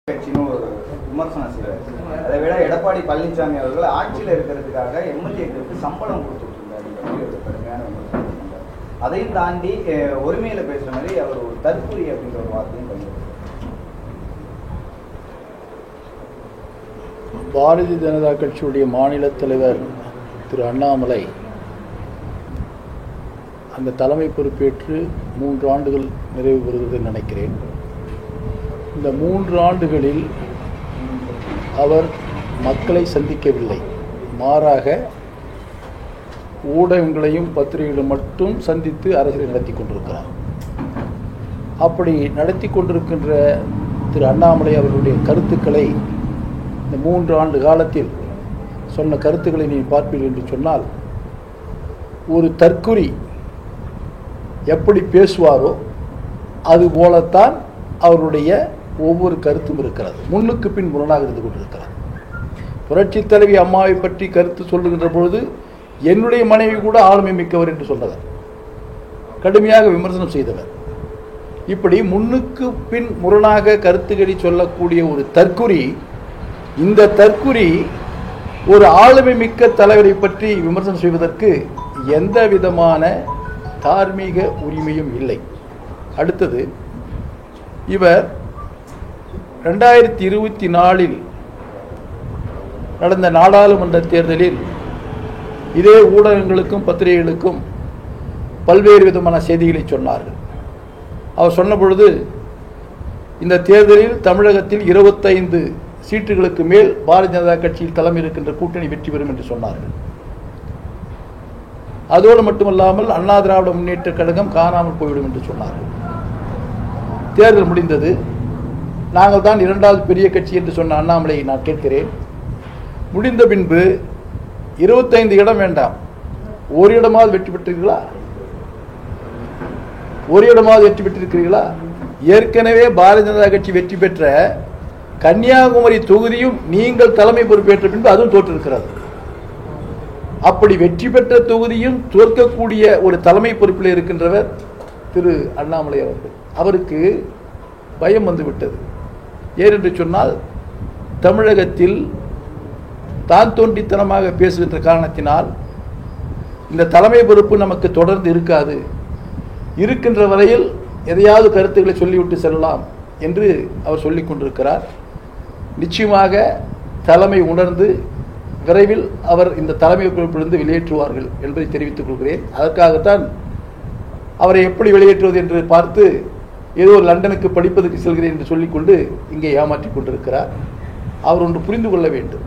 கட்சின்னு ஒரு விமர்சனம் செய்வார். அதை விட எடப்பாடி பழனிசாமி அவர்கள் ஆட்சியில் இருக்கிறதுக்காக எம்எல்ஏக்களுக்கு சம்பளம் கொடுத்துட்டு இருந்தார். ஒரு கடுமையான விமர்சனம் பண்ணார். அதையும் தாண்டி ஒருமையில பேசுற மாதிரி அவர் ஒரு தற்கொலை அப்படின்ற ஒரு வார்த்தையும் பண்ணியிருக்கார். பாரதிய ஜனதா கட்சியுடைய மாநில தலைவர் திரு அண்ணாமலை அந்த தலைமை பொறுப்பேற்று 3 ஆண்டுகள் நிறைவு பெறுகிறது நினைக்கிறேன். இந்த 3 ஆண்டுகளில் அவர் மக்களை சந்திக்கவில்லை, மாறாக ஊடகங்களையும் பத்திரிகைகளையும் மட்டும் சந்தித்து அரசியல் நடத்தி கொண்டிருக்கிறார். அப்படி நடத்தி கொண்டிருக்கின்ற திரு அண்ணாமலை அவர்களுடைய கருத்துக்களை இந்த 3 ஆண்டு காலத்தில் சொன்ன கருத்துக்களை நீ பார்ப்பீர்கள் என்று சொன்னால், ஒரு தற்குறி எப்படி பேசுவாரோ அதுபோலத்தான் அவருடைய ஒவ்வொரு கருத்தும் இருக்கிறது. முன்னுக்கு பின் முரணாக இருந்து கொண்டிருக்கிறார். புரட்சி தலைவி அம்மாவை பற்றி கருத்து சொல்லுகின்ற பொழுது என்னுடைய மனைவி கூட ஆளுமை மிக்கவர் என்று சொன்னவர், கடுமையாக விமர்சனம் செய்தவர். இப்படி முன்னுக்கு பின் முரணாக கருத்துக்களை சொல்லக்கூடிய ஒரு தற்குறி, இந்த தற்குறி ஒரு ஆளுமை மிக்க தலைவரை பற்றி விமர்சனம் செய்வதற்கு எந்த விதமான தார்மீக உரிமையும் இல்லை. அடுத்தது, இவர் 2024 நடந்த நாடாளுமன்ற தேர்தலில் இதே ஊடகங்களுக்கும் பத்திரிகைகளுக்கும் பல்வேறு விதமான செய்திகளை சொன்னார்கள். அவர் சொன்ன பொழுது, இந்த தேர்தலில் தமிழகத்தில் 25 சீட்டுகளுக்கு மேல் பாரதிய ஜனதா கட்சியில் தலைமை இருக்கின்ற கூட்டணி வெற்றி பெறும் என்று சொன்னார்கள். அதோடு மட்டுமல்லாமல் அண்ணா திராவிட முன்னேற்ற கழகம் காணாமல் போய்விடும் என்று சொன்னார்கள். தேர்தல் முடிந்தது. நாங்கள் தான் 2வது பெரிய கட்சி என்று சொன்ன அண்ணாமலையை நான் கேட்கிறேன், முடிந்த பின்பு 25 இடம் வேண்டாம், ஒரு இடமாவது வெற்றி பெற்றீர்களா? ஒரு இடமாவது வெற்றி பெற்றிருக்கிறீர்களா? ஏற்கனவே பாரதிய ஜனதா கட்சி வெற்றி பெற்ற கன்னியாகுமரி தொகுதியும் நீங்கள் தலைமை பொறுப்பேற்ற பின்பு அதுவும் தோற்றிருக்கிறது. அப்படி வெற்றி பெற்ற தொகுதியும் தோற்கக்கூடிய ஒரு தலைமை பொறுப்பில் இருக்கின்றவர் திரு அண்ணாமலை அவர்கள். அவருக்கு பயம் வந்துவிட்டது. ஏனென்று சொன்னால், தமிழகத்தில் தான் தோன்றித்தனமாக பேசுகின்ற காரணத்தினால் இந்த தலைமை பொறுப்பு நமக்கு தொடர்ந்து இருக்காது, இருக்கின்ற வரையில் எதையாவது கருத்துக்களை சொல்லிவிட்டு செல்லலாம் என்று அவர் சொல்லிக் கொண்டிருக்கிறார். நிச்சயமாக தலைமை உணர்ந்து விரைவில் அவர் இந்த தலைமை பொறுப்பிலிருந்து வெளியேற்றுவார்கள் என்பதை தெரிவித்துக் கொள்கிறேன். அதற்காகத்தான் அவரை எப்படி வெளியேற்றுவது என்று பார்த்து ஏதோ லண்டனுக்கு படிப்பதற்கு செல்கிறேன் என்று சொல்லிக்கொண்டு இங்கே ஏமாற்றிக் கொண்டிருக்கிறார். அவர் ஒன்று புரிந்து கொள்ள வேண்டும்.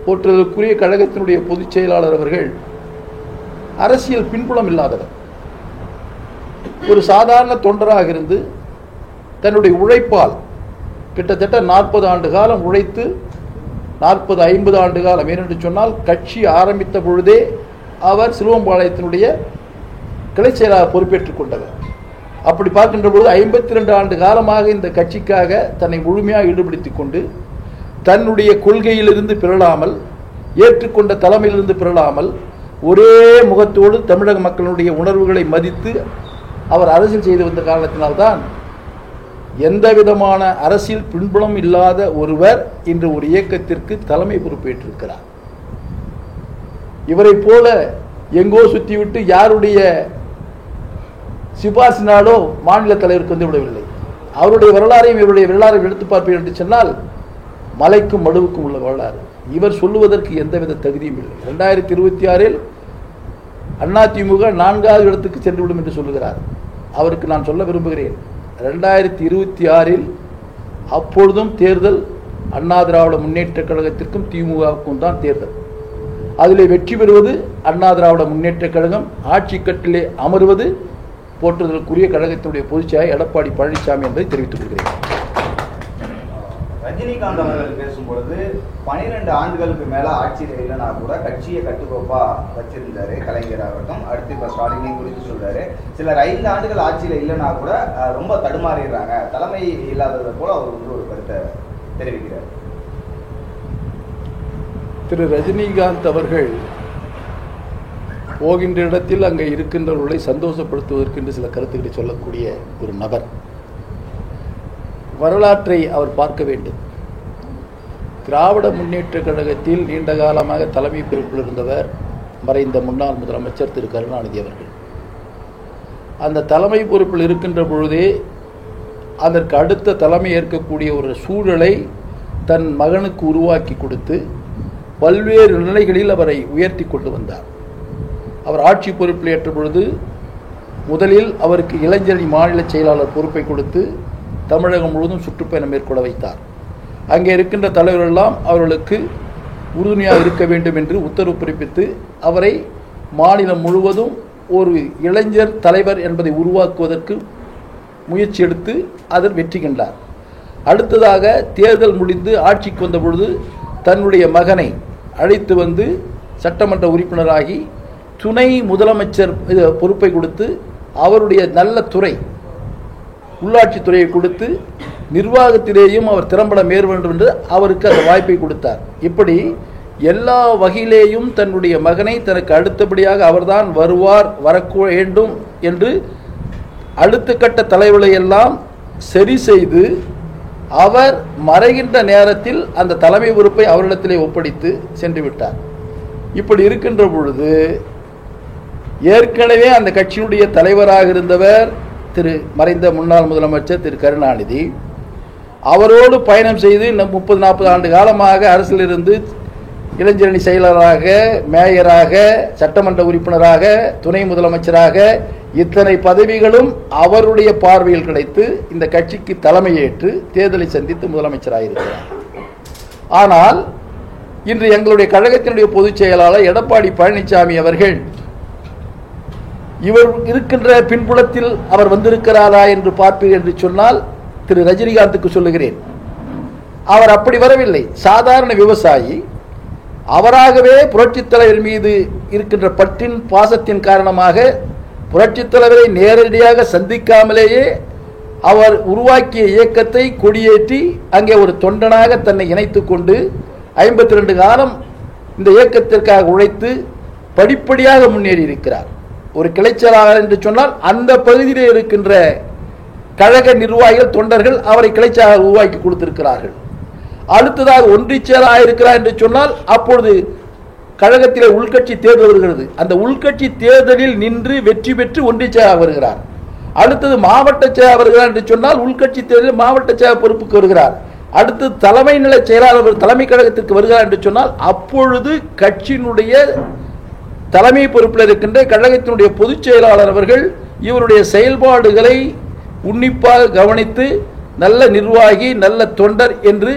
போற்றதற்குரிய கழகத்தினுடைய பொதுச் செயலாளர் அவர்கள் அரசியல் பின்புலம் இல்லாதவர். ஒரு சாதாரண தொண்டராக இருந்து தன்னுடைய உழைப்பால் கிட்டத்தட்ட 40 ஆண்டு காலம் உழைத்து, 40-50 ஆண்டு காலம், ஏனென்று சொன்னால் கட்சி ஆரம்பித்த பொழுதே அவர் சிலுவம்பாளையத்தினுடைய கிளை செயலாளர் பொறுப்பேற்றுக் கொண்டவர். அப்படி பார்க்கின்ற பொழுது 52 ஆண்டு காலமாக இந்த கட்சிக்காக தன்னை முழுமையாக ஈடுபடுத்திக் கொண்டு, தன்னுடைய கொள்கையிலிருந்து பிறழாமல், ஏற்றுக்கொண்ட தலைமையிலிருந்து பிறழாமல், ஒரே முகத்தோடு தமிழக மக்களுடைய உணர்வுகளை மதித்து அவர் அரசியல் செய்து வந்த காரணத்தினால்தான் எந்த விதமான அரசியல் பின்புலம் இல்லாத ஒருவர் இன்று ஒரு இயக்கத்திற்கு தலைமை பொறுப்பேற்றிருக்கிறார். இவரை போல எங்கோ சுற்றிவிட்டு யாருடைய சிபாசினாலோ மாநில தலைவருக்கு வந்து விடவில்லை. அவருடைய வரலாறையும் இவருடைய வரலாறையும் எடுத்து பார்ப்பீர்கள் என்று சொன்னால், மலைக்கும் மடுவுக்கும் உள்ள வரலாறு. இவர் சொல்லுவதற்கு எந்தவித தகுதியும் இல்லை. 2026 அதிமுக 4வது இடத்துக்கு சென்றுவிடும் என்று சொல்லுகிறார். அவருக்கு நான் சொல்ல விரும்புகிறேன், 2026 அப்பொழுதும் தேர்தல் அண்ணா திராவிட முன்னேற்ற கழகத்திற்கும் திமுகவுக்கும் தான் தேர்தல். அதிலே வெற்றி பெறுவது அண்ணா திராவிட முன்னேற்ற கழகம், ஆட்சி கட்டிலே அமர்வது போற்றுதலுக்குரிய கழகத்தினுடைய பொதுச்செயலாளர் எடப்பாடி பழனிசாமி என்பதை தெரிவித்துக் கொள்கிறேன். ரஜினிகாந்த் அவர்கள் பேசும்பொழுது 12 ஆண்டுகளுக்கு மேல ஆட்சியில் இல்லைனா கூட கட்சியை கட்டுக்கோப்பா வச்சிருந்தாரு கலைஞர் ஆகட்டும். அடுத்து இப்ப ஸ்டாலினையும் குறித்து சொல்றாரு, சிலர் 5 ஆண்டுகள் ஆட்சியில் இல்லைனா கூட ரொம்ப தடுமாறிடுறாங்க, தலைமை இல்லாததை போல அவர் வந்து ஒரு கருத்தை தெரிவிக்கிறார். திரு ரஜினிகாந்த் அவர்கள் போகின்ற இடத்தில் அங்கே இருக்கின்றவர்களை சந்தோஷப்படுத்துவதற்கு சில கருத்துக்களை சொல்லக்கூடிய ஒரு நபர். வரலாற்றை அவர் பார்க்க வேண்டும். திராவிட முன்னேற்ற கழகத்தில் நீண்ட காலமாக தலைமை பொறுப்பில் இருந்தவர் மறைந்த முன்னாள் முதலமைச்சர் திரு கருணாநிதி அவர்கள். அந்த தலைமை பொறுப்பில் இருக்கின்ற பொழுதே அதற்கு அடுத்த தலைமை ஏற்கக்கூடிய ஒரு சூழலை தன் மகனுக்கு உருவாக்கி கொடுத்து பல்வேறு நிலைகளில் அவரை உயர்த்தி கொண்டு வந்தார். அவர் ஆட்சி பொறுப்பில் ஏற்ற பொழுது முதலில் அவருக்கு இளைஞரணி மாநில செயலாளர் பொறுப்பை கொடுத்து தமிழகம் முழுவதும் சுற்றுப்பயணம் மேற்கொள்ள வைத்தார். அங்கே இருக்கின்ற தலைவர்களெல்லாம் அவர்களுக்கு உறுதுணையாக இருக்க வேண்டும் என்று உத்தரவு பிறப்பித்து அவரை மாநிலம் முழுவதும் ஒரு இளைஞர் தலைவர் என்பதை உருவாக்குவதற்கு முயற்சி எடுத்து அதில் வெற்றி கண்டார். அடுத்ததாக தேர்தல் முடிந்து ஆட்சிக்கு வந்த பொழுது தன்னுடைய மகனை அழைத்து வந்து சட்டமன்ற உறுப்பினராகி துணை முதலமைச்சர் பொறுப்பை கொடுத்து அவருடைய நல்ல துறை உள்ளாட்சி துறையை கொடுத்து நிர்வாகத்திலேயும் அவர் திறம்பட மேற வேண்டும் என்று அவருக்கு அந்த வாய்ப்பை கொடுத்தார். இப்படி எல்லா வகையிலேயும் தன்னுடைய மகனை தனக்கு அடுத்தபடியாக அவர்தான் வருவார் வேண்டும் என்று அடுத்த கட்ட தலைவர்களை எல்லாம் சரி செய்து அவர் மறைகின்ற நேரத்தில் அந்த தலைமை பொறுப்பை அவரிடத்திலே ஒப்படைத்து சென்று விட்டார். இப்படி இருக்கின்ற பொழுது ஏற்கனவே அந்த கட்சியினுடைய தலைவராக இருந்தவர் திரு மறைந்த முன்னாள் முதலமைச்சர் திரு கருணாநிதி அவரோடு பயணம் செய்து இன்னும் 30-40 ஆண்டு காலமாக அரசில் இருந்து இளைஞரணி செயலராக, மேயராக, சட்டமன்ற உறுப்பினராக, துணை முதலமைச்சராக இத்தனை பதவிகளும் அவருடைய பார்வையில் கிடைத்து இந்த கட்சிக்கு தலைமையேற்று தேர்தலை சந்தித்து முதலமைச்சராக இருக்கிறார். ஆனால் இன்று எங்களுடைய கழகத்தினுடைய பொதுச் செயலாளர் எடப்பாடி பழனிசாமி அவர்கள் இவர் இருக்கின்ற பின்புலத்தில் அவர் வந்திருக்கிறாரா என்று பார்ப்பீர் என்று சொன்னால் திரு ரஜினிகாந்துக்கு சொல்லுகிறேன், அவர் அப்படி வரவில்லை. சாதாரண விவசாயி. அவராகவே புரட்சித் தலைவர் மீது இருக்கின்ற பற்றின் பாசத்தின் காரணமாக புரட்சித் தலைவரை நேரடியாக சந்திக்காமலேயே அவர் உருவாக்கிய இயக்கத்தை கொடியேற்றி அங்கே ஒரு தொண்டனாக தன்னை இணைத்து கொண்டு 52 காலம் இந்த இயக்கத்திற்காக உழைத்து படிப்படியாக முன்னேறி இருக்கிறார். ஒரு கிளைச்சலாளர் என்று சொன்னால் அந்த பகுதியில் இருக்கின்ற கழக நிர்வாகிகள், தொண்டர்கள் அவரை கிளைச்சலாளர் உருவாக்கி கொடுத்திருக்கிறார்கள். அடுத்ததாக ஒன்றிய செயலாளர் இருக்கிறார் என்று சொன்னால் அப்பொழுது கழகத்திலே உள்கட்சி தேர்தல் வருகிறது. அந்த உள்கட்சி தேர்தலில் நின்று வெற்றி பெற்று ஒன்றிய செயலாளர் வருகிறார். அடுத்தது மாவட்ட செயலாளர் வருகிறார் என்று சொன்னால் உள்கட்சி தேர்தலில் மாவட்ட செயலாளர் பொறுப்புக்கு வருகிறார். அடுத்து தலைமை நிலை செயலாளர் தலைமை கழகத்திற்கு வருகிறார் என்று சொன்னால் அப்பொழுது கட்சியினுடைய தலைமை பொறுப்பில் இருக்கின்ற கழகத்தினுடைய பொதுச் செயலாளர் அவர்கள் இவருடைய செயல்பாடுகளை உன்னிப்பாக கவனித்து நல்ல நிர்வாகி, நல்ல தொண்டர் என்று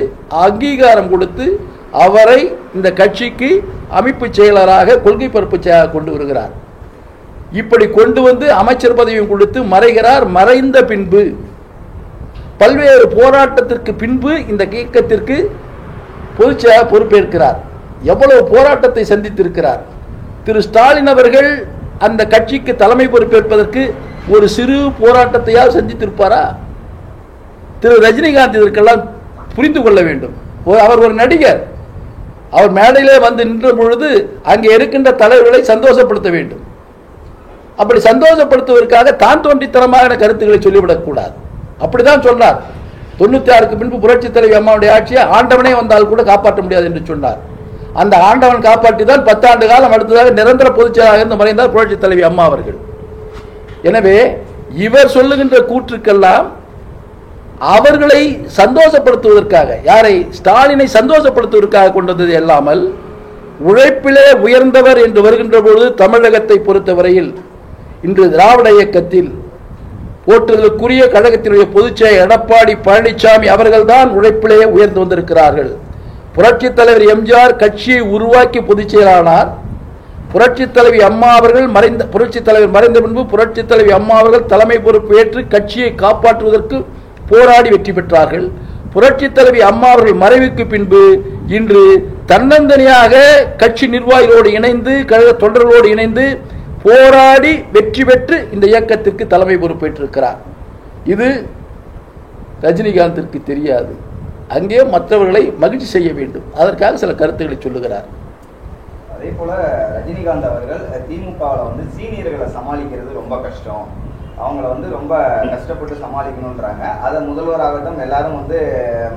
அங்கீகாரம் கொடுத்து அவரை இந்த கட்சிக்கு அமைப்பு செயலராக, கொள்கை பரப்பு செயலாளர் கொண்டு வருகிறார். இப்படி கொண்டு வந்து அமைச்சர் பதவியும் கொடுத்து மறைகிறார். மறைந்த பின்பு பல்வேறு போராட்டத்திற்கு பின்பு இந்த இயக்கத்திற்கு பொதுச் செயலாளர் பொறுப்பேற்கிறார். எவ்வளவு போராட்டத்தை சந்தித்திருக்கிறார். திரு ஸ்டாலின் அவர்கள் அந்த கட்சிக்கு தலைமை பொறுப்பேற்பதற்கு ஒரு சிறு போராட்டத்தையால் சந்தித்திருப்பாரா? திரு ரஜினிகாந்த் இதற்கெல்லாம் புரிந்து கொள்ள வேண்டும். அவர் ஒரு நடிகர். அவர் மேடையிலே வந்து நின்ற பொழுது அங்கே இருக்கின்ற தலைவர்களை சந்தோஷப்படுத்த வேண்டும். அப்படி சந்தோஷப்படுத்துவதற்காக தான் தோன்றித்தனமான கருத்துக்களை சொல்லிவிடக் கூடாது. அப்படிதான் சொன்னார். 96க்கு பின்பு புரட்சி தலைவி அம்மாவுடைய ஆட்சியை ஆண்டவனே வந்தால் கூட காப்பாற்ற முடியாது என்று சொன்னார். அந்த ஆண்டவன் காப்பாற்றி தான் 10 ஆண்டு காலம் அடுத்ததாக நிரந்தர பொதுச் செயலாளராக இருந்து மறைந்தார் புரட்சி தலைவி அம்மா அவர்கள். எனவே இவர் சொல்லுகின்ற கூற்றுக்கெல்லாம் அவர்களை சந்தோஷப்படுத்துவதற்காக, யாரை? ஸ்டாலினை சந்தோஷப்படுத்துவதற்காக கொண்டது அல்லாமல் உழைப்பிலே உயர்ந்தவர் என்று வருகின்ற பொழுது தமிழகத்தை பொறுத்தவரையில் இன்று திராவிட இயக்கத்தில் போற்றுதலுக்குரிய கழகத்தினுடைய பொதுச் செயலர் எடப்பாடி பழனிசாமி அவர்கள்தான் உழைப்பிலே உயர்ந்து வந்திருக்கிறார்கள். புரட்சித் தலைவர் எம்ஜிஆர் கட்சியை உருவாக்கி பொதுச் செயலாளர். புரட்சித் தலைவி அம்மா அவர்கள் புரட்சித் தலைவர் மறைந்த பின்பு புரட்சித் தலைவி அம்மா அவர்கள் தலைமை பொறுப்பு ஏற்று கட்சியை காப்பாற்றுவதற்கு போராடி வெற்றி பெற்றார்கள். புரட்சித் தலைவி அம்மா அவர்கள் மறைவுக்கு பின்பு இன்று தன்னந்தனியாக கட்சி நிர்வாகிகளோடு இணைந்து, கழக தொண்டர்களோடு இணைந்து போராடி வெற்றி பெற்று இந்த இயக்கத்திற்கு தலைமை பொறுப்பேற்றிருக்கிறார். இது ரஜினிகாந்திற்கு தெரியாது. அங்கே மற்றவர்களை மகிழ்ச்சி செய்ய வேண்டும். அதற்காக சில கருத்துக்களை சொல்லுகிறார். அதே போல ரஜினிகாந்த் அவர்கள் திமுகவில் வந்து சீனியர்களை சமாளிக்கிறது ரொம்ப கஷ்டம் அவங்கள வந்து ரொம்ப கஷ்டப்பட்டு சமாளிக்கணுன்றாங்க. அதை முதல்வராகட்டும் எல்லாரும் வந்து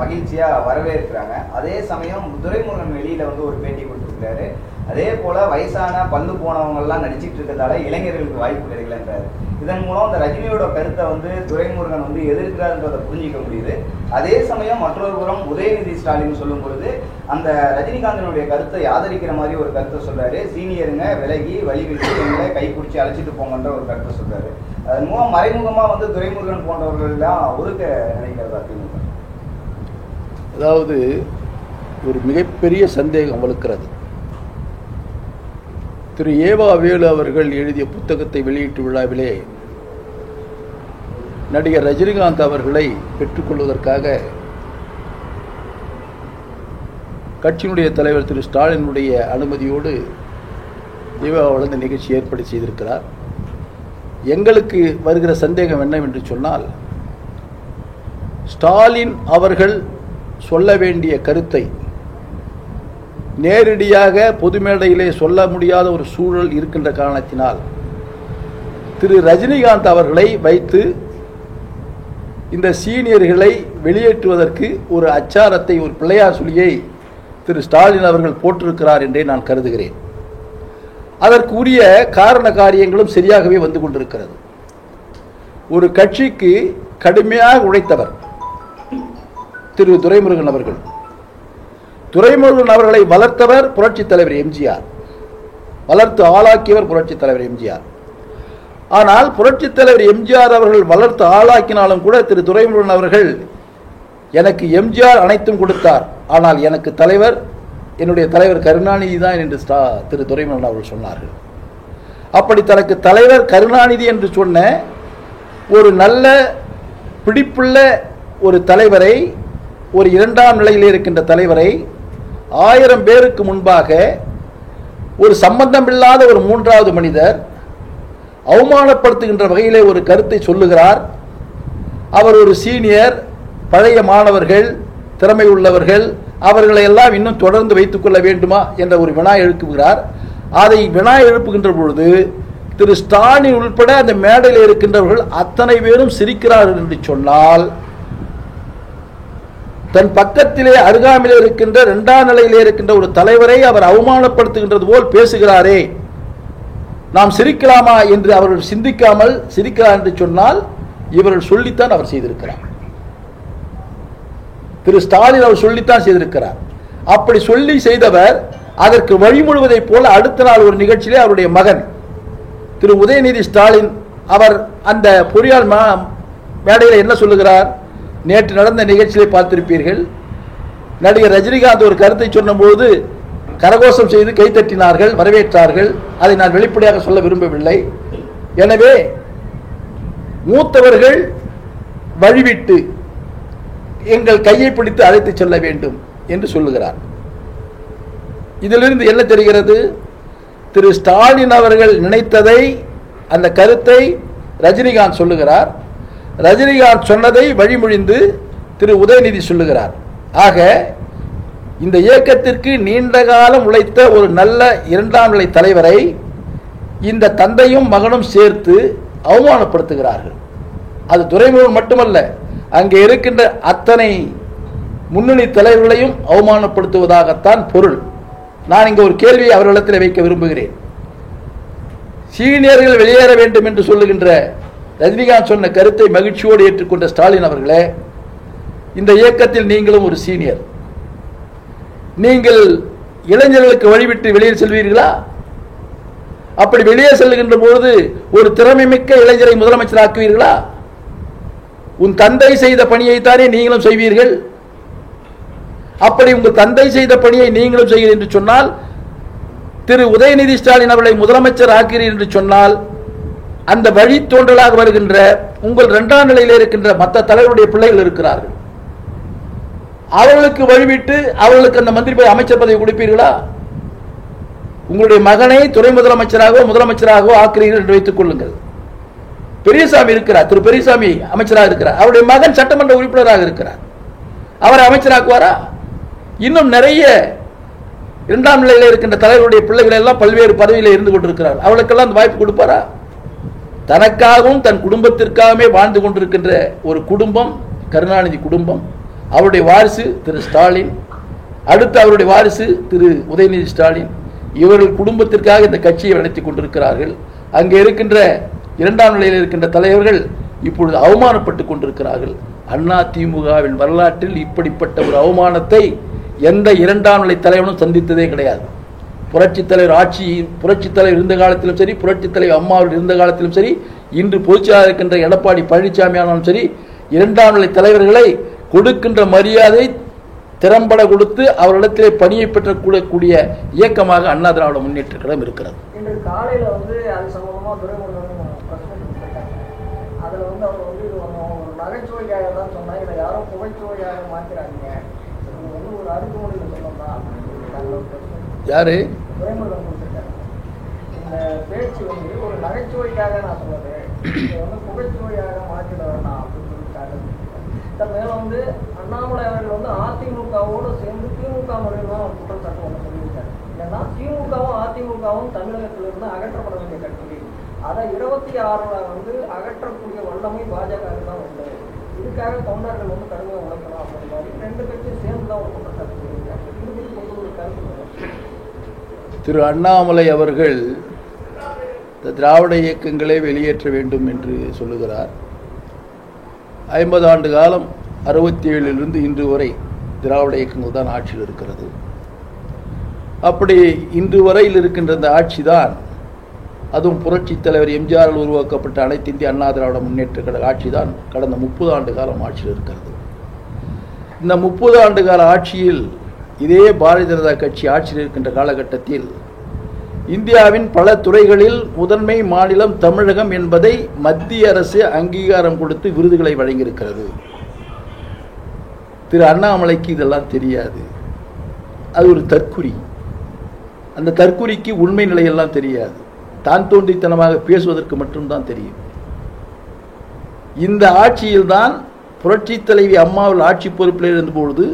மகிழ்ச்சியா வரவேற்கிறாங்க. அதே சமயம் துரைமுருகன் வெளியில வந்து ஒரு பேட்டி கொடுத்துருக்காரு. அதே போல வயசான பல்லு போனவங்க எல்லாம் நடிச்சிட்டு இருக்கிறதால இளைஞர்களுக்கு வாய்ப்பு கிடைக்கலன்றாரு. இதன் மூலம் அந்த ரஜினியோட கருத்தை வந்து துரைமுருகன் வந்து எதிர்க்கிறாருன்றதை புரிஞ்சிக்க முடியுது. அதே சமயம் மற்றொரு புறம் உதயநிதி ஸ்டாலின் சொல்லும் பொழுது அந்த ரஜினிகாந்தனுடைய கருத்தை ஆதரிக்கிற மாதிரி ஒரு கருத்தை சொல்றாரு. சீனியருங்க விலகி வழிவிட்டு எங்களை கைப்பிடிச்சி அழைச்சிட்டு போங்கன்ற ஒரு கருத்தை சொல்றாரு. அதன் மூலம் மறைமுகமா வந்து துரைமுருகன் போன்றவர்கள் எல்லாம் ஒதுக்க நினைக்கிறதா திமுக? அதாவது ஒரு மிகப்பெரிய சந்தேகம் வலுக்கிறது. திரு ஏவா வேலு அவர்கள் எழுதிய புத்தகத்தை வெளியீட்டு விழாவிலே நடிகர் ரஜினிகாந்த் அவர்களை பெற்றுக்கொள்வதற்காக கட்சியினுடைய தலைவர் திரு ஸ்டாலினுடைய அனுமதியோடு ஏவா வளர்ந்த நிகழ்ச்சி ஏற்பாடு செய்திருக்கிறார். எங்களுக்கு வருகிற சந்தேகம் என்னவென்று சொன்னால், ஸ்டாலின் அவர்கள் சொல்ல வேண்டிய கருத்தை நேரடியாக பொது மேடையிலே சொல்ல முடியாத ஒரு சூழல் இருக்கின்ற காரணத்தினால் திரு ரஜினிகாந்த் அவர்களை வைத்து இந்த சீனியர்களை வெளியேற்றுவதற்கு ஒரு அச்சாரத்தை, ஒரு பிள்ளையார் சொல்லியை திரு ஸ்டாலின் அவர்கள் போட்டிருக்கிறார் என்றே நான் கருதுகிறேன். அதற்கு உரிய காரண காரியங்களும் சரியாகவே வந்து கொண்டிருக்கிறது. ஒரு கட்சிக்கு கடுமையாக உழைத்தவர் திரு துரைமுருகன் அவர்கள். துரைமுருகன் அவர்களை வளர்த்தவர் புரட்சித் தலைவர் எம்ஜிஆர், வளர்த்து ஆளாக்கியவர் புரட்சித் தலைவர் எம்ஜிஆர். ஆனால் புரட்சித் தலைவர் எம்ஜிஆர் அவர்கள் வளர்த்து ஆளாக்கினாலும் கூட திரு துரைமுருகன் அவர்கள் எனக்கு எம்ஜிஆர் அனைத்தும் கொடுத்தார், ஆனால் எனக்கு தலைவர் என்னுடைய தலைவர் கருணாநிதி தான் என்று திரு துரைமுருகன் அவர்கள் சொன்னார்கள். அப்படி தனக்கு தலைவர் கருணாநிதி என்று சொன்ன ஒரு நல்ல பிடிப்புள்ள ஒரு தலைவரை, ஒரு இரண்டாம் நிலையில் இருக்கின்ற தலைவரை 1000 பேருக்கு முன்பாக ஒரு சம்பந்தமில்லாத ஒரு மூன்றாவது மனிதர் அவமானப்படுத்துகின்ற வகையிலே ஒரு கருத்தை சொல்லுகிறார். அவர் ஒரு சீனியர், பழைய மாணவர்கள், திறமை உள்ளவர்கள், அவர்களை எல்லாம் இன்னும் தொடர்ந்து வைத்துக் கொள்ள வேண்டுமா என்ற ஒரு வினா எழுப்புகிறார். அதை வினா எழுப்புகின்ற பொழுது திரு ஸ்டாலின் உள்பட அந்த மேடையில் இருக்கின்றவர்கள் அத்தனை பேரும் சிரிக்கிறார்கள் என்று சொன்னால், தன் பக்கத்திலே அருகாமையில் இருக்கின்ற இரண்டாம் நிலையிலே இருக்கின்ற ஒரு தலைவரை அவர் அவமானப்படுத்துகின்றது போல் பேசுகிறாரே, நாம் சிரிக்கலாமா என்று அவர்கள் சிந்திக்காமல் சிரிக்கிறார் என்று சொன்னால் இவர்கள் சொல்லித்தான் அவர் செய்திருக்கிறார். திரு ஸ்டாலின் அவர் சொல்லித்தான் செய்திருக்கிறார். அப்படி சொல்லி செய்தவர் அதற்கு வழிமுழுவதை போல அடுத்த நாள் ஒரு நிகழ்ச்சியிலே அவருடைய மகன் திரு உதயநிதி ஸ்டாலின் அவர் அந்த பொறியால் மேடையில் என்ன சொல்லுகிறார்? நேற்று நடந்த நிகழ்ச்சியை பார்த்திருப்பீர்கள். நடிகர் ரஜினிகாந்த் ஒரு கருத்தை சொன்னபோது கரகோஷம் செய்து கைத்தட்டினார்கள், வரவேற்றார்கள். அதை நான் வெளிப்படையாக சொல்ல விரும்பவில்லை. எனவே மூத்தவர்கள் வழிவிட்டு எங்கள் கையை பிடித்து அழைத்து செல்ல வேண்டும் என்று சொல்லுகிறார். இதிலிருந்து என்ன தெரிகிறது? திரு ஸ்டாலின் அவர்கள் நினைத்ததை, அந்த கருத்தை ரஜினிகாந்த் சொல்லுகிறார். ரஜினிகாந்த் சொன்னதை வழிமொழிந்து திரு உதயநிதி சொல்லுகிறார். ஆக இந்த இயக்கத்திற்கு நீண்ட காலம் உழைத்த ஒரு நல்ல இரண்டாம் நிலை தலைவரை இந்த தந்தையும் மகனும் சேர்த்து அவமானப்படுத்துகிறார்கள். அது துரைமுருகன் மட்டுமல்ல, அங்கே இருக்கின்ற அத்தனை முன்னணி தலைவர்களையும் அவமானப்படுத்துவதாகத்தான் பொருள். நான் இங்கே ஒரு கேள்வியை அவர்களிடத்தில் வைக்க விரும்புகிறேன். சீனியர்கள் வெளியேற வேண்டும் என்று சொல்லுகின்ற ரஜினிகாந்த் சொன்ன கருத்தை மகிழ்ச்சியோடு ஏற்றுக்கொண்ட ஸ்டாலின் அவர்களே, இந்த இயக்கத்தில் நீங்களும் ஒரு சீனியர், நீங்கள் இளைஞர்களுக்கு வழிவிட்டு வெளியே செல்வீர்களா? அப்படி வெளியே செல்லுகின்ற பொழுது ஒரு திறமை மிக்க இளைஞரை முதலமைச்சராக்குவீர்களா? உன் தந்தை செய்த பணியைத்தானே நீங்களும் செய்வீர்கள். அப்படி உங்கள் தந்தை செய்த பணியை நீங்களும் செய்கிறீர்கள் என்று சொன்னால், திரு உதயநிதி ஸ்டாலின் அவர்களை முதலமைச்சர் ஆக்கிறீர்கள் என்று சொன்னால், அந்த வழித்தோன்றலாக வருகின்ற உங்கள் இரண்டாம் நிலையில் இருக்கின்ற மற்ற தலைவருடைய பிள்ளைகள் இருக்கிறார்கள், அவர்களுக்கு வழிவிட்டு அவர்களுக்கு அந்த மந்திரி அமைச்சர் பதவி கொடுப்பீர்களா? உங்களுடைய மகனை துணை முதலமைச்சராகவோ முதலமைச்சராகவோ ஆக்கிறீர்கள் என்று வைத்துக் கொள்ளுங்கள். பெரியசாமி இருக்கிறார், திரு பெரியசாமி அமைச்சராக இருக்கிறார், அவருடைய மகன் சட்டமன்ற உறுப்பினராக இருக்கிறார், அவரை அமைச்சராக்குவாரா? இன்னும் நிறைய இரண்டாம் நிலையில் இருக்கின்ற தலைவருடைய பிள்ளைகள் எல்லாம் பல்வேறு பதவியில் இருந்து கொண்டிருக்கிறார், அவளுக்கெல்லாம் அந்த வாய்ப்பு கொடுப்பாரா? தனக்காகவும் தன் குடும்பத்திற்காகவே வாழ்ந்து கொண்டிருக்கின்ற ஒரு குடும்பம் கருணாநிதி குடும்பம். அவருடைய வாரிசு திரு ஸ்டாலின், அடுத்து அவருடைய வாரிசு திரு உதயநிதி ஸ்டாலின். இவர்கள் குடும்பத்திற்காக இந்த கட்சியை நடத்தி கொண்டிருக்கிறார்கள். அங்கே இருக்கின்ற இரண்டாம் நிலையில் இருக்கின்ற தலைவர்கள் இப்பொழுது அவமானப்பட்டு கொண்டிருக்கிறார்கள். அதிமுகவின் வரலாற்றில் இப்படிப்பட்ட ஒரு அவமானத்தை எந்த இரண்டாம் நிலை தலைவனும் சந்தித்ததே கிடையாது. புரட்சித் தலைவர் புரட்சித் தலைவர் இருந்த காலத்திலும் சரி, புரட்சித் தலைவர் அம்மா அவர்கள் இருந்த காலத்திலும் சரி, இன்று பொதுச்செயலாளர் இருக்கின்ற எடப்பாடி பழனிசாமி ஆனாலும் சரி, இரண்டாம் நிலை தலைவர்களை கொடுக்கின்ற மரியாதை திறம்பட கொடுத்து அவர்களிடத்திலே பணியை பெற்றக்கூடிய இயக்கமாக அண்ணா திராவிட முன்னேற்ற கழகம் இருக்கிறது. இன்று காலையில் அது சம்பந்தமாக துரைமுருகன் அதில் அவர் ஒரு நகைச்சுவைக்காக தான் சொன்னாங்க. இதை யாரும் புகைச்சுவையாக மாற்றிறாங்க. ஒரு அறுக்குமொழியில் சொல்லலாம். யாரு துரைமுருகன் கொடுத்துருக்காரு. இந்த பேச்சு ஒரு நகைச்சுவைக்காக நான் சொன்னது, இதை புகைச்சுவையாக மாற்றிட வேண்டாம் அப்படின்னு சொல்லிட்டாங்க. மேலும் அண்ணாமலை அவர்கள் அதிமுகவோடு சேர்ந்து திமுக முறையில் தான் குற்றச்சாட்டு ஒன்று சொல்லியிருக்காரு. ஏன்னா திமுகவும் அதிமுகவும் தமிழகத்திலிருந்து அகற்றப்பட வேண்டிய கட்சி, அதை 26 அகற்றக்கூடிய வல்லமை பாஜக தான் உண்டு. இதுக்காக தொண்டர்கள் கடுமையாக உழைக்கணும் அப்படின்ற மாதிரி 2 கட்சியும் சேர்ந்து தான் ஒரு குற்றச்சாட்டு சொல்லியிருக்காங்க. இது ஒரு கருத்து. திரு அண்ணாமலை அவர்கள் திராவிட இயக்கங்களே வெளியேற்ற வேண்டும் என்று சொல்லுகிறார். 50 ஆண்டு காலம் 67 இன்று வரை திராவிட இயக்கங்கள் தான் ஆட்சியில் இருக்கிறது. அப்படி இன்று வரையில் இருக்கின்ற அந்த ஆட்சி தான், அதுவும் புரட்சித் தலைவர் எம்ஜிஆர் உருவாக்கப்பட்ட அனைத்து இந்திய அண்ணா திராவிட முன்னேற்ற கழக ஆட்சி தான் கடந்த 30 ஆண்டு காலம் ஆட்சியில் இருக்கிறது. இந்த 30 ஆண்டு கால ஆட்சியில் இதே பாரதிய ஜனதா கட்சி ஆட்சியில் இருக்கின்ற காலகட்டத்தில் இந்தியாவின் பல துறைகளில் முதன்மை மாநிலம் தமிழகம் என்பதை மத்திய அரசு அங்கீகாரம் கொடுத்து விருதுகளை வழங்கியிருக்கிறது. திரு அண்ணாமலைக்கு இதெல்லாம் தெரியாது. அது ஒரு தற்குறி. அந்த தற்குறிக்கு உண்மை நிலையெல்லாம் தெரியாது. தான் தோன்றித்தனமாக பேசுவதற்கு மட்டும்தான் தெரியும். இந்த ஆட்சியில்தான் புரட்சி தலைவி அம்மாவில் ஆட்சி பொறுப்பில் இருந்தபொழுது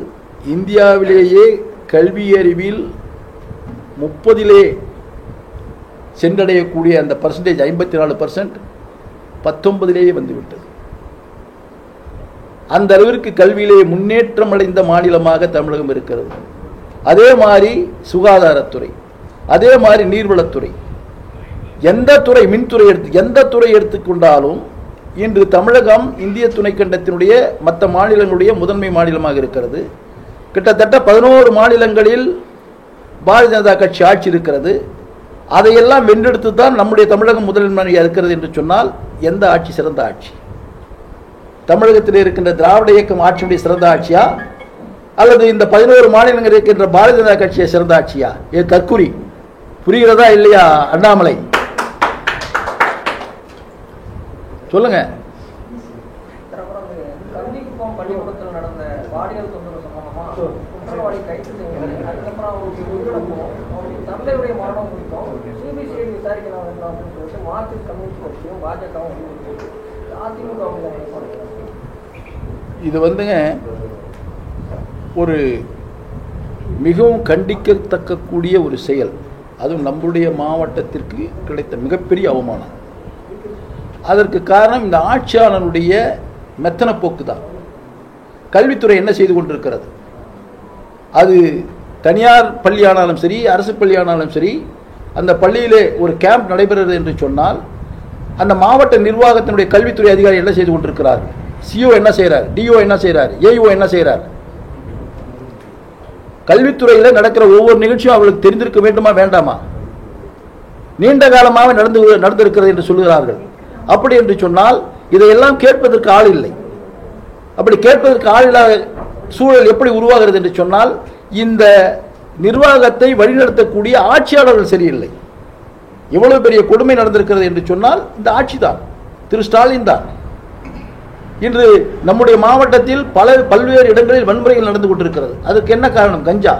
இந்தியாவிலேயே கல்வி அறிவில் 30 சென்றடையக்கூடிய அந்த பர்சன்டேஜ் 54% 19 வந்துவிட்டது. அந்த அளவிற்கு கல்வியிலே முன்னேற்றம் அடைந்த மாநிலமாக தமிழகம் இருக்கிறது. அதே மாதிரி சுகாதாரத்துறை, அதே மாதிரி நீர்வளத்துறை, எந்த துறை, மின்துறை எந்த துறை எடுத்துக்கொண்டாலும் இன்று தமிழகம் இந்திய துணைக்கண்டத்தினுடைய மற்ற மாநிலங்களுடைய முதன்மை மாநிலமாக இருக்கிறது. கிட்டத்தட்ட 11 மாநிலங்களில் பாரதிய ஜனதா கட்சி ஆட்சி இருக்கிறது. அதையெல்லாம் வென்றெடுத்து தான் நம்முடைய தமிழகம் முதன்மையாக இருக்கிறது என்று சொன்னால் எந்த ஆட்சி சிறந்த ஆட்சி? தமிழகத்தில் இருக்கின்ற திராவிட இயக்கம் ஆட்சியுடைய சிறந்த ஆட்சியா, அல்லது இந்த 11 மாநிலங்கள் இருக்கின்ற பாரதிய ஜனதா கட்சியை சிறந்த ஆட்சியா? ஏ தற்குறி, புரிகிறதா இல்லையா அண்ணாமலை? சொல்லுங்க. பள்ளிக்கூடத்தில் நடந்த பாலியல் தொந்தரவு சம்பந்தமா குற்றவாளி கைது செய்யணும், அதுக்கப்புறம் அவருடைய தந்தையுடைய மரணம் குறித்தும் சிபிசிஐடி விசாரிக்கலாம் அப்படின்னு சொல்லிட்டு மார்க்சிஸ்ட் கம்யூனிஸ்ட் கட்சியும் பாஜகவும் அதிமுக இது ஒரு மிகவும் கண்டிக்கத்தக்கக்கூடிய ஒரு செயல். அதுவும் நம்முடைய மாவட்டத்திற்கு கிடைத்த மிகப்பெரிய அவமானம். அதற்கு காரணம் இந்த ஆட்சியாளனுடைய மெத்தன போக்கு தான். கல்வித்துறை என்ன செய்து கொண்டிருக்கிறது? அது தனியார் பள்ளியானாலும் சரி, அரசு பள்ளியானாலும் சரி, அந்த பள்ளியிலே ஒரு கேம்ப் நடைபெறுகிறது என்று சொன்னால் அந்த மாவட்ட நிர்வாகத்தினுடைய கல்வித்துறை அதிகாரி என்ன செய்து கொண்டிருக்கிறார்கள்? சிஓ என்ன செய்கிறார்? டிஓ என்ன செய்கிறார்? ஏஇஓ என்ன செய்கிறார்? கல்வித்துறையில் நடக்கிற ஒவ்வொரு நிகழ்ச்சியும் அவர்களுக்கு தெரிந்திருக்க வேண்டுமா வேண்டாமா? நீண்ட காலமாக நடந்திருக்கிறது என்று சொல்கிறார்கள். அப்படி என்று சொன்னால் இதையெல்லாம் கேட்பதற்கு ஆள் இல்லை. அப்படி கேட்பதற்கு ஆள் இல்லாத சூழல் எப்படி உருவாகிறது என்று சொன்னால் இந்த நிர்வாகத்தை வழிநடத்தக்கூடிய ஆட்சியாளர்கள் சரியில்லை. எவ்வளவு பெரிய கொடுமை நடந்திருக்கிறது என்று சொன்னால் இந்த ஆட்சி தான், திரு ஸ்டாலின் தான். இன்று நம்முடைய மாவட்டத்தில் பல்வேறு இடங்களில் வன்முறைகள் நடந்து கொண்டிருக்கிறது. அதற்கு என்ன காரணம்? கஞ்சா.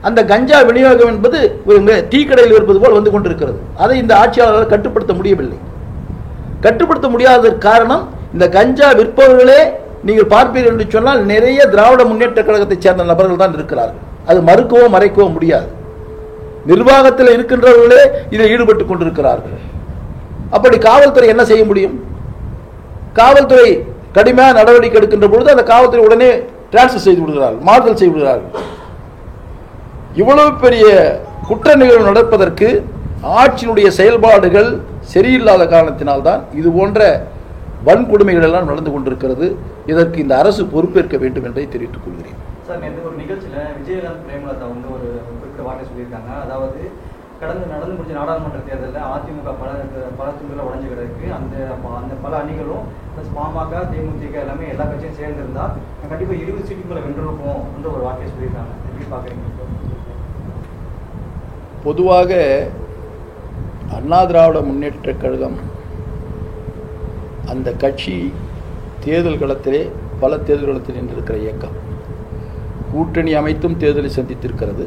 அந்த கஞ்சா விநியோகம் என்பது ஒரு டீ கடையில் இருப்பது போல் வந்து கொண்டிருக்கிறது. அதை இந்த ஆட்சியாளர்கள் கட்டுப்படுத்த முடியவில்லை. கட்டுப்படுத்த முடியாததற்கு காரணம் இந்த கஞ்சா விற்பவர்களே நீங்கள் பார்ப்பீர்கள் என்று சொன்னால் நிறைய திராவிட முன்னேற்ற கழகத்தைச் சேர்ந்த நபர்கள் தான் இருக்கிறார்கள். அது மறுக்கவோ மறைக்கவோ முடியாது. நிர்வாகத்தில் இருக்கின்றவர்களே இதில் ஈடுபட்டு கொண்டிருக்கிறார்கள். அப்படி காவல்துறை என்ன செய்ய முடியும்? காவல்துறை கடுமையான நடவடிக்கை எடுக்கின்ற பொழுது அந்த காவல்துறை உடனே டிரான்ஸ்ஃபர் செய்து விடுகிறார்கள், மாறுதல் செய்து விடுகிறார்கள். இவ்வளவு பெரிய குற்ற நிகழ்வு நடப்பதற்கு ஆட்சியினுடைய செயல்பாடுகள் சரியில்லாத காரணத்தினால்தான் இது போன்ற வன்கொடுமைகள் எல்லாம் நடந்து கொண்டிருக்கிறது. இதற்கு இந்த அரசு பொறுப்பேற்க வேண்டும் என்பதை தெரிவித்துக் கொள்கிறேன். சார், நேற்று ஒரு நிகழ்ச்சியில் விஜயகாந்த் பிரேமலதா வந்து ஒரு குறிப்பிட்ட வார்த்தை சொல்லியிருக்காங்க. அதாவது நடந்து முடிஞ்ச நாடாளுமன்ற தேர்தலில் அதிமுக பல துண்டுகளை உடஞ்சு கிடக்கு. அந்த பல அணிகளும் ப்ளஸ் பாமக, தேமுதிக எல்லாமே எல்லா கட்சியும் சேர்ந்திருந்தா கண்டிப்பாக 20 சீட்டுகளை வென்றிருப்போம் என்ற ஒரு வார்த்தையை சொல்லியிருக்காங்க. எப்படி பார்க்குறீங்க? பொதுவாக அண்ணா திராவிட முன்னேற்ற கழகம் அந்த கட்சி தேர்தல் களத்திலே பல தேர்தல் களத்தில் நின்றிருக்கிற இயக்கம். கூட்டணி அமைத்தும் தேர்தலை சந்தித்திருக்கிறது,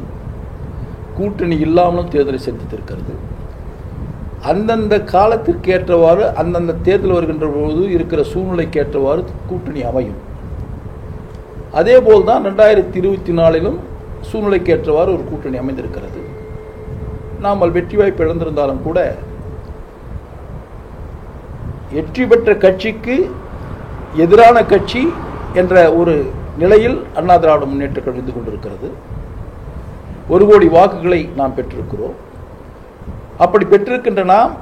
கூட்டணி இல்லாமலும் தேர்தலை சந்தித்திருக்கிறது. அந்தந்த காலத்திற்கு ஏற்றவாறு அந்தந்த தேர்தல் வருகின்ற போது இருக்கிற சூழ்நிலைக்கு ஏற்றவாறு கூட்டணி அமையும். அதே போல்தான் 2024 சூழ்நிலைக்கு ஏற்றவாறு ஒரு கூட்டணி அமைந்திருக்கிறது. நாம் வெற்றி வாய்ப்பு இழந்திருந்தாலும் கூட வெற்றி பெற்ற கட்சிக்கு எதிரான கட்சி என்ற ஒரு நிலையில் அண்ணா திராவிட முன்னேற்ற கழகம் இருந்து கொண்டிருக்கிறது. 1 கோடி வாக்குகளை நாம் பெற்றிருக்கிறோம். அப்படி பெற்றிருக்கின்ற நாம்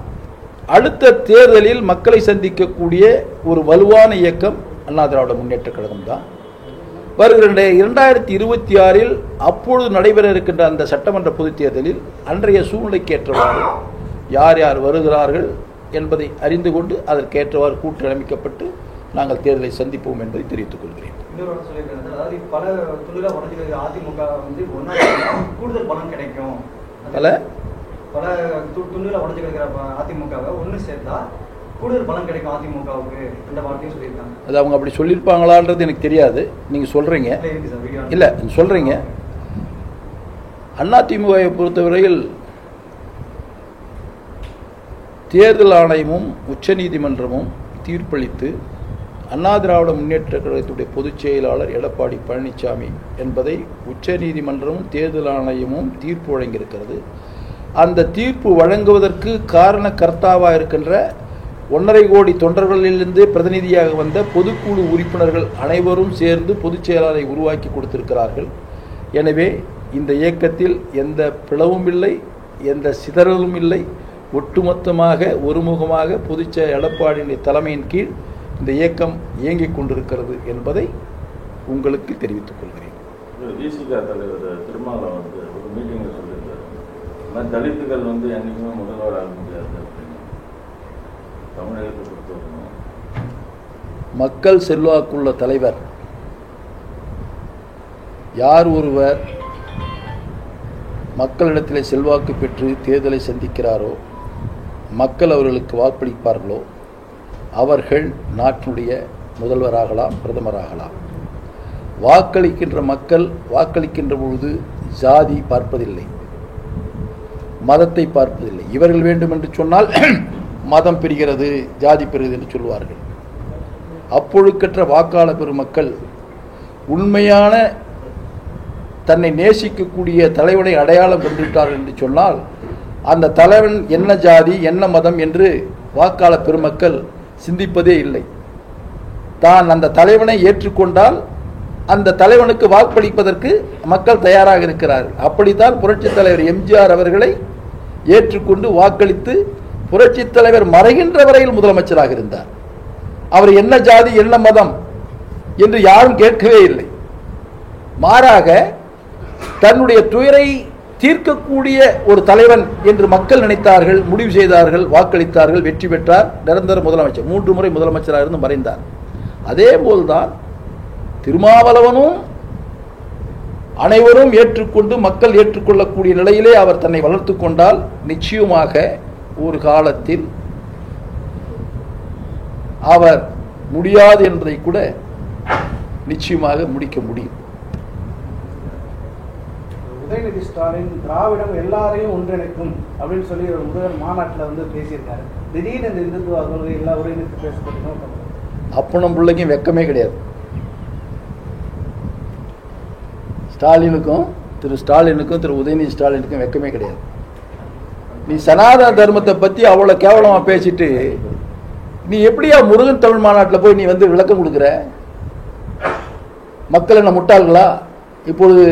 அடுத்த தேர்தலில் மக்களை சந்திக்கக்கூடிய ஒரு வலுவான இயக்கம் அண்ணா திராவிட முன்னேற்ற கழகம் தான். வருகின்ற 2026 அப்பொழுது நடைபெற இருக்கின்ற அந்த சட்டமன்ற பொதுத் தேர்தலில் அன்றைய சூழ்நிலைக்கு ஏற்றவாறு யார் யார் வருகிறார்கள் என்பதை அறிந்து கொண்டு அதற்கேற்றவாறு கூட்டணி அமைக்கப்பட்டு நாங்கள் தேர்தலை சந்திப்போம் என்பதை தெரிவித்துக் கொள்கிறேன். இன்னொரு சொல்லியிருக்காங்க, அதாவது பல துண்டுகளை உடஞ்சிருக்கிற அதிமுக வந்து ஒன்றா கூடுதல் பலம் கிடைக்கும். பல துண்டுகளை உடஞ்சு கிடக்கிற அதிமுகவை ஒன்று சேர்த்தா கூடுதல் பலம் கிடைக்கும் அதிமுகவுக்கு இந்த வார்த்தையும் சொல்லியிருக்காங்க. அது அவங்க அப்படி சொல்லியிருப்பாங்களான்றது எனக்கு தெரியாது. நீங்கள் சொல்கிறீங்க இல்லை சொல்கிறீங்க. அதிமுகவை பொறுத்தவரையில் தேர்தல் ஆணையமும் உச்சநீதிமன்றமும் தீர்ப்பளித்து அண்ணா திராவிட முன்னேற்ற கழகத்துடைய பொதுச் செயலாளர் எடப்பாடி பழனிசாமி என்பதை உச்சநீதிமன்றமும் தேர்தல் ஆணையமும் தீர்ப்பு வழங்கியிருக்கிறது. அந்த தீர்ப்பு வழங்குவதற்கு காரணகர்த்தாவாக இருக்கின்ற 1.5 கோடி தொண்டர்களிலிருந்து பிரதிநிதியாக வந்த பொதுக்குழு உறுப்பினர்கள் அனைவரும் சேர்ந்து பொதுச் செயலாளரை உருவாக்கி கொடுத்திருக்கிறார்கள். எனவே இந்த இயக்கத்தில் எந்த பிளவும் இல்லை, எந்த சிதறலும் இல்லை. ஒட்டுமொத்தமாக ஒருமுகமாக பொதுச்செயலாளர் எடப்பாடியின் தலைமையின் கீழ் இந்த இயக்கம் இயங்கிக் கொண்டிருக்கிறது என்பதை உங்களுக்கு தெரிவித்துக் கொள்கிறேன். விசிக தலைவர் திருமாவளவன் வந்து ஒரு மீட்டிங்கில் சொல்லியிருக்காரு, தலித்துகள் வந்து என்றைக்குமே முதல்வர் ஆக முடியாது அப்படின்னு. தமிழகத்தை பொறுத்தவரைக்கும் மக்கள் செல்வாக்குள்ள தலைவர் யார் ஒருவர் மக்களிடத்திலே செல்வாக்கு பெற்று தேர்தலை சந்திக்கிறாரோ, மக்கள் அவர்களுக்கு வாக்களிப்பார்களோ, அவர்கள் நாட்டினுடைய முதல்வராகலாம், பிரதமராகலாம். வாக்களிக்கின்ற மக்கள் வாக்களிக்கின்ற பொழுது ஜாதி பார்ப்பதில்லை, மதத்தை பார்ப்பதில்லை. இவர்கள் வேண்டும் என்று சொன்னால் மதம் பெறுகிறது, ஜாதி பெறுகிறது என்று சொல்வார்கள். அப்பொழுக்கற்ற வாக்காளர் பெருமக்கள் உண்மையான தன்னை நேசிக்கக்கூடிய தலைவனை அடையாளம் கொண்டுவிட்டார்கள் என்று சொன்னால் அந்த தலைவன் என்ன ஜாதி என்ன மதம் என்று வாக்காளர் பெருமக்கள் சிந்திப்பதே இல்லை. தான் அந்த தலைவனை ஏற்றுக்கொண்டால் அந்த தலைவனுக்கு வாக்களிப்பதற்கு மக்கள் தயாராக இருக்கிறார்கள். அப்படித்தான் புரட்சித் தலைவர் எம்ஜிஆர் அவர்களை ஏற்றுக்கொண்டு வாக்களித்து புரட்சித் தலைவர் மறைகின்ற வரையில் முதலமைச்சராக இருந்தார். அவர் என்ன ஜாதி என்ன மதம் என்று யாரும் கேட்கவே இல்லை. மாறாக தன்னுடைய துயரை தீர்க்கக்கூடிய ஒரு தலைவன் என்று மக்கள் நினைத்தார்கள், முடிவு செய்தார்கள், வாக்களித்தார்கள், வெற்றி பெற்றார், நிரந்தர முதலமைச்சர், 3 முறை முதலமைச்சராக இருந்து மறைந்தார். அதே போல்தான் திருமாவளவனும் அனைவரும் ஏற்றுக்கொண்டு மக்கள் ஏற்றுக்கொள்ளக்கூடிய நிலையிலே அவர் தன்னை வளர்த்து கொண்டால் நிச்சயமாக ஒரு காலத்தில் அவர் முடியாது என்பதை கூட நிச்சயமாக முடிக்க முடியும். உதயநிதி ஸ்டாலின் திராவிடம் எல்லாரையும் ஒன்றிணைக்கும் அப்படின்னு சொல்லி ஒரு முதல் மாநாட்டில் வந்து பேசியிருக்காரு. திடீர்னு இந்த இந்துத்துவ கொள்கை எல்லா ஒருங்கிணைத்து பேசப்பட்டு அப்பனும் பிள்ளைக்கும் வெக்கமே கிடையாது. ஸ்டாலினுக்கும் திரு உதயநிதி ஸ்டாலினுக்கும் வெக்கமே கிடையாது. நீ சனாதன தர்மத்தை பத்தி அவ்வளவு கேவலமா பேசிட்டு நீ எப்படியா முருகன் தமிழ் மாநாட்டில் போய் நீ வந்து விளக்கம் கொடுக்குற? மக்கள் என்ன முட்டாள்களா? இப்பொழுது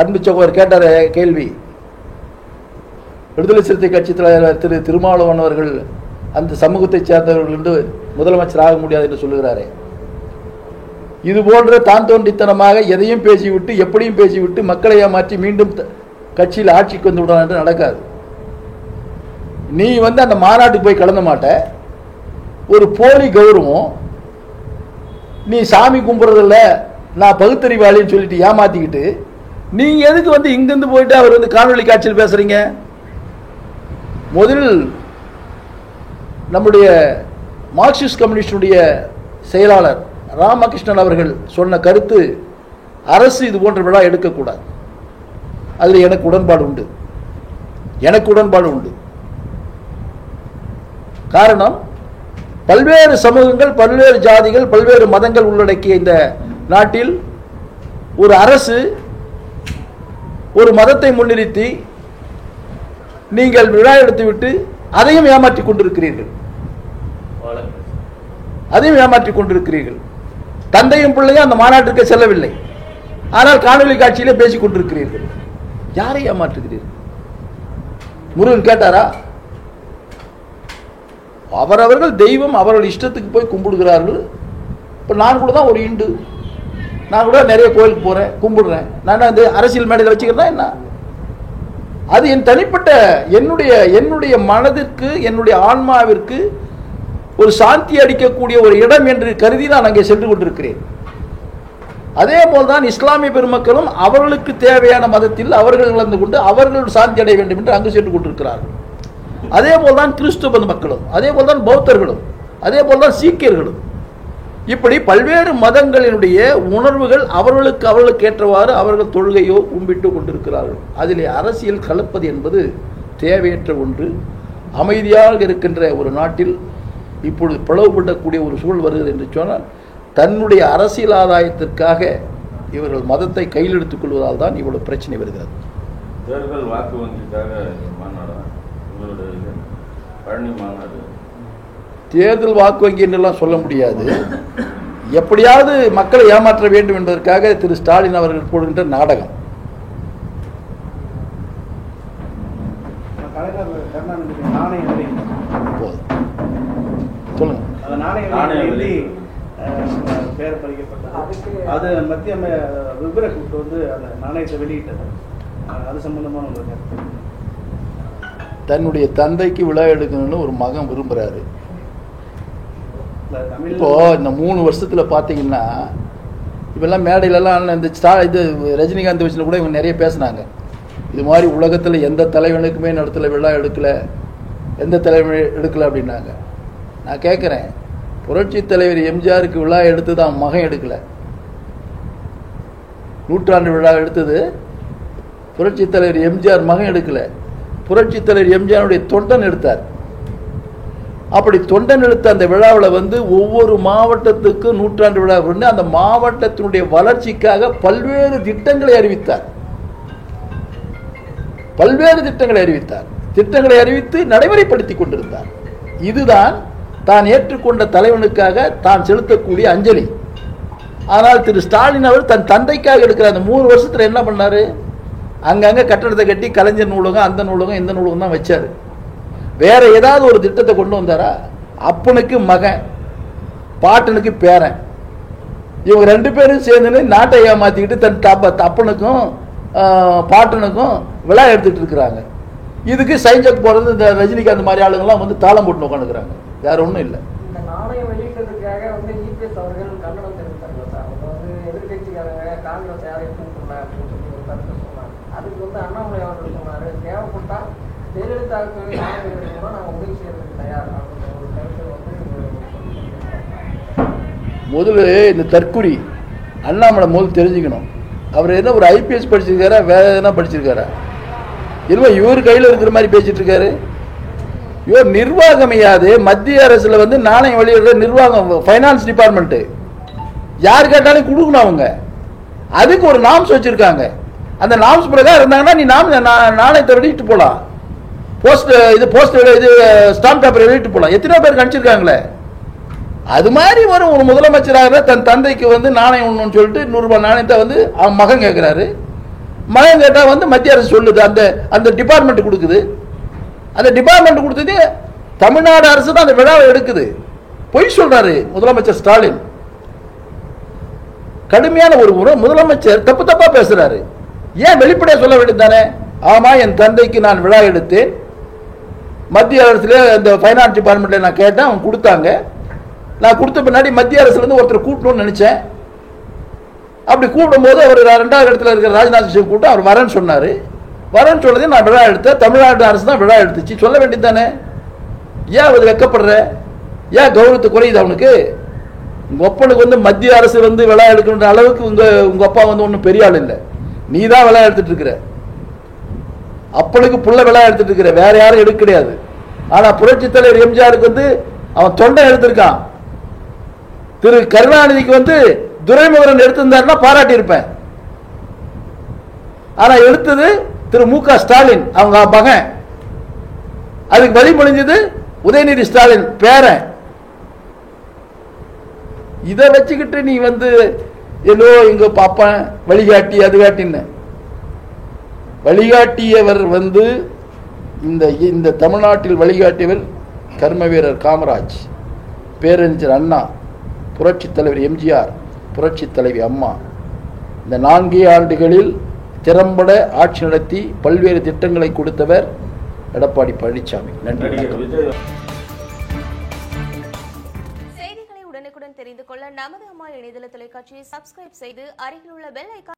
அன்பு சகோதரர் கேட்டார கேள்வி, விடுதலை சிறுத்தை கட்சி தலைவர் திரு திருமாவளவன் அவர்கள் அந்த சமூகத்தை சேர்ந்தவர்கள் என்று முதலமைச்சர் ஆக முடியாது என்று சொல்லுகிறாரே. இது போன்ற தான் தோன்றித்தனமாக எதையும் பேசிவிட்டு எப்படியும் பேசிவிட்டு மக்களை ஏமாற்றி மீண்டும் கட்சியில் ஆட்சிக்கு வந்து விடலாம் என்று நடக்காது. நீ வந்து அந்த மாநாட்டுக்கு போய் கலந்த மாட்ட, ஒரு போலி கௌரவம், நீ சாமி கும்பிட்றதில்ல நான் பகுத்தறிவாளின்னு சொல்லிட்டு ஏமாத்திக்கிட்டு நீங்க எதுக்கு வந்து இங்கிருந்து போயிட்டு அவர் வந்து காணொலி காட்சியில் பேசுறீங்க? முதலில் நம்முடைய மார்க்சிஸ்ட் கம்யூனிஸ்டுடைய செயலாளர் ராமகிருஷ்ணன் அவர்கள் சொன்ன கருத்து, அரசு இது போன்ற விழா எடுக்கக்கூடாது. அதில் எனக்கு உடன்பாடு உண்டு. காரணம், பல்வேறு சமூகங்கள், பல்வேறு ஜாதிகள், பல்வேறு மதங்கள் உள்ளடக்கிய இந்த நாட்டில் ஒரு அரசு ஒரு மதத்தை முன்னிறுத்தி நீங்கள் விழா எடுத்துவிட்டு அதையும் ஏமாற்றிக் கொண்டிருக்கிறீர்கள். தந்தையும் பிள்ளையும் அந்த மாநாட்டிற்கு செல்லவில்லை, ஆனால் காணொலி காட்சியிலே பேசிக் கொண்டிருக்கிறீர்கள். யாரை ஏமாற்றுகிறீர்கள்? முருகன் கேட்டாரா? அவரவர்கள் தெய்வம் அவர்கள் இஷ்டத்துக்கு போய் கும்பிடுகிறார்கள். இப்போ நான் கூட தான் ஒரு இந்து, நான் கூட நிறைய கோயிலுக்கு போறேன், கும்பிடுறேன். நான் அந்த அரசியல் மேடையில் வச்சுக்கிறதா என்ன? அது என் தனிப்பட்ட என்னுடைய மனதிற்கு, என்னுடைய ஆன்மாவிற்கு ஒரு சாந்தி அளிக்கக்கூடிய ஒரு இடம் என்று கருதி நான் அங்கே சென்று கொண்டிருக்கிறேன். அதே போல்தான் இஸ்லாமிய பெருமக்களும் அவர்களுக்கு தேவையான மதத்தில் அவர்கள் கலந்து கொண்டு அவர்கள் சாந்தி அடைய வேண்டும் என்று அங்கு சென்று கொண்டிருக்கிறார்கள். அதே போல்தான் கிறிஸ்துவ மக்களும், அதே போல்தான் பௌத்தர்களும், அதே போல்தான் சீக்கியர்களும். இப்படி பல்வேறு மதங்களினுடைய உணர்வுகள் அவர்களுக்கு ஏற்றவாறு அவர்கள் தொழுகையோ கும்பிட்டு கொண்டிருக்கிறார்கள். அதிலே அரசியல் கலப்பது என்பது தேவையற்ற ஒன்று. அமைதியாக இருக்கின்ற ஒரு நாட்டில் இப்பொழுது பிளவுபடக்கூடிய ஒரு சூழல் வருகிறது என்று சொன்னால், தன்னுடைய அரசியல் ஆதாயத்திற்காக இவர்கள் மதத்தை கையில் எடுத்துக் கொள்வதால் தான் இவ்வளவு பிரச்சனை வருகிறது. தேர்தல் வாக்கு வங்கிக்காக மாநாடு, பழனி மாநாடு, தேர்தல் வாக்கு வங்கி என்றெல்லாம் சொல்ல முடியாது. எப்படியாவது மக்களை ஏமாற்ற வேண்டும் என்பதற்காக திரு ஸ்டாலின் அவர்கள் போடுகின்ற நாடகம். சொல்லுங்க. பேர் பறிக்கப்பட்டது, அது மத்திய விபரை கூப்பிட்டு வந்து அந்த நாணயத்தை வெளியிட்டது, அது சம்பந்தமான ஒரு தன்னுடைய தந்தைக்கு விழா எடுக்கணும்னு ஒரு மகன் விரும்புறாரு. இப்போ இந்த 3 வருஷத்துல பாத்தீங்கன்னா இப்பெல்லாம் மேடையிலலாம் இந்த இது ரஜினிகாந்த் விஷயத்துல கூட இவங்க நிறைய பேசினாங்க. இது மாதிரி உலகத்துல எந்த தலைவனுக்குமே நடத்தல விழா எடுக்கல, எந்த தலைவன் எடுக்கல அப்படின்னாங்க. நான் கேட்குறேன், புரட்சி தலைவர் எம்ஜிஆருக்கு விழா எடுத்தது அவன் மகன் எடுக்கல. நூற்றாண்டு விழா எடுத்தது புரட்சி தலைவர் எம்ஜிஆர் மகன் எடுக்கல, புரட்சி தலைவர் எம்ஜிஆருடைய தொண்டன் எடுத்தார். அப்படி தொண்டன் எடுத்த அந்த விழாவில் வந்து ஒவ்வொரு மாவட்டத்துக்கு நூற்றாண்டு விழா கொண்டு அந்த மாவட்டத்தினுடைய வளர்ச்சிக்காக பல்வேறு திட்டங்களை அறிவித்தார். திட்டங்களை அறிவித்து நடைமுறைப்படுத்தி கொண்டிருந்தார். இதுதான் தான் ஏற்றுக்கொண்ட தலைவனுக்காக தான் செலுத்தக்கூடிய அஞ்சலி. ஆனால் திரு ஸ்டாலின் அவர் தன் தந்தைக்காக எடுக்கிற அந்த 3 வருஷத்துல என்ன பண்ணாரு? அங்கங்க கட்டடத்தை கட்டி கலைஞர் நூலகம், அந்த நூலகம், இந்த நூலகம் தான் வச்சாரு. வேற ஏதாவது ஒரு திட்டத்தை கொண்டு வந்தாரா? அப்பனுக்கு மகன், பாட்டனுக்கு பேரன், இவங்க 2 பேரும் சேர்ந்து நாட்டை ஏமாத்திக்கிட்டு தன் அப்பனுக்கும் பாட்டனுக்கும் விழா எடுத்துட்டு இருக்கிறாங்க. இதுக்கு சைஞ்சக் போறது இந்த ரஜினிகாந்த் மாதிரி ஆளுங்கெல்லாம் வந்து தாளம் போட்டு உட்காந்துக்கிறாங்க. வேற ஒன்றும் இல்லை. இந்த நாணயம் வெளியிட்டதுக்காக வந்து இபிஎஸ் அவர்கள் கண்டனம் தெரிவித்தாங்க சார். அவங்க வந்து எதிர்கட்சிக்காரங்க காங்கிரஸ் யாரையும் கூப்பிடல அப்படின்னு சொல்லி ஒரு கருத்தை சொன்னாங்க. அதுக்கு வந்து அண்ணாமலை அவர்கள் சொன்னாரு, தேவைப்பட்டா ஜெயலலிதாவுக்கு நாணயம் வெளியிடணும், நாங்கள் உதவி செய்யறதுக்கு தயார் அப்படின்ற ஒரு கருத்தை வந்து முதல்ல இந்த தற்குறி அண்ணாமலை முதல் தெரிஞ்சுக்கணும். அவர் என்ன ஒரு ஐபிஎஸ் படிச்சிருக்காரா, வேற எதனா படிச்சிருக்காரா? இல்லையா இவர் கையில் இருக்கிற மாதிரி பேசிட்டு இருக்காரு. இவர் நிர்வாகமையாது. மத்திய அரசுல வந்து நாணயம் வெளியிடுற நிர்வாகம், ஃபைனான்ஸ் டிபார்ட்மெண்ட், யார் கேட்டாலும் கொடுக்கணும். அவங்க அதுக்கு ஒரு நாம்ஸ் வச்சிருக்காங்க. அந்த நாம்ஸ் பிரகாரம் இருந்தாங்கன்னா நீ நாணயத்தை வெளியிட்டு போலாம். போஸ்ட் இது ஸ்டாம்ப் பேப்பர் எழுதிட்டு போலாம். எத்தனை பேருக்கு அனுப்பிச்சிருக்காங்களே. அது மாதிரி ஒரு முதலமைச்சராக தன் தந்தைக்கு வந்து நாணயம் ஒண்ணுன்னு சொல்லிட்டு 100 ரூபாய் நாணயத்தை வந்து அவன் மகன் கேட்கிறாரு. மகன் கேட்டா வந்து மத்திய அரசு சொல்லுது, அந்த டிபார்ட்மெண்ட் கொடுக்குது. அந்த டிபார்ட்மெண்ட் கொடுத்தது தமிழ்நாடு அரசு தான் அந்த விழாவை எடுக்குது. பொய் சொல்றாரு முதலமைச்சர் ஸ்டாலின். கடுமையான ஒரு முறை முதலமைச்சர் தப்பா பேசுறாரு. ஏன் வெளிப்படையா சொல்ல வேண்டியது தானே? ஆமா, என் தந்தைக்கு நான் விழா எடுத்தேன், மத்திய அரசுல இந்த ஃபைனான்ஸ் டிபார்ட்மெண்ட்ல நான் கேட்டேன், அவங்க கொடுத்தாங்க. நான் கொடுத்த பின்னாடி மத்திய அரசுல இருந்து ஒருத்தர் கூட்டணும்னு நினைச்சேன். அப்படி கூப்பிடும் போது அவர் 2வது இடத்துல இருக்கிற ராஜ்நாத் சிங் கூட்டம் அவர் வரேன்னு சொன்னாரு. வரேன்னு சொன்னதே நான் விழா எடுத்தேன், தமிழ்நாடு அரசு தான் விழா எடுத்துச்சு. சொல்ல வேண்டியது தானே? ஏன் அவர் வெக்கப்படுற? ஏன் கௌரவத்தை குறையுது அவனுக்கு? உங்க அப்பனுக்கு வந்து மத்திய அரசு வந்து விழா எடுக்கின்ற அளவுக்கு உங்க அப்பா வந்து ஒன்றும் பெரிய ஆள் இல்லை. நீ தான் விழா எடுத்துட்டு இருக்கிற. அப்பனுக்கு புள்ள விழா எடுத்துட்டு இருக்கிற, வேற யாரும் எடுக்க கிடையாது. ஆனா புரட்சி தலைவர் எம்ஜிஆருக்கு வந்து அவன் தொண்டை எடுத்திருக்கான். திரு கருணாநிதிக்கு வந்து துரைமுருகன் எடுத்திருந்தாருன்னா பாராட்டி இருப்பேன். ஆனா எடுத்தது திரு மு.க. ஸ்டாலின், அவங்க மகன். அதுக்கு வழிமொழிஞ்சது உதயநிதி ஸ்டாலின் பேரன். இதை வச்சுக்கிட்டு நீ வந்து ஏதோ இங்க பாப்பேன் வழிகாட்டி அது காட்டின்னு வழிகாட்டியவர் வந்து இந்த தமிழ்நாட்டில் வழிகாட்டியவர் கர்ம வீரர் காமராஜ், பேரறிஞர் அண்ணா, புரட்சி தலைவர் எம்ஜிஆர், புரட்சி தலைவி அம்மா. இந்த 4 ஆண்டுகளில் திறம்பட ஆட்சி நடத்தி பல்வேறு திட்டங்களை கொடுத்தவர் எடப்பாடி பழனிசாமி. நன்றி. செய்திகளை உடனுக்குடன் தெரிந்து கொள்ள நமது அம்மா இணையதள தொலைக்காட்சியை சப்ஸ்கிரைப் செய்து அருகில் உள்ள பெல் ஐகான்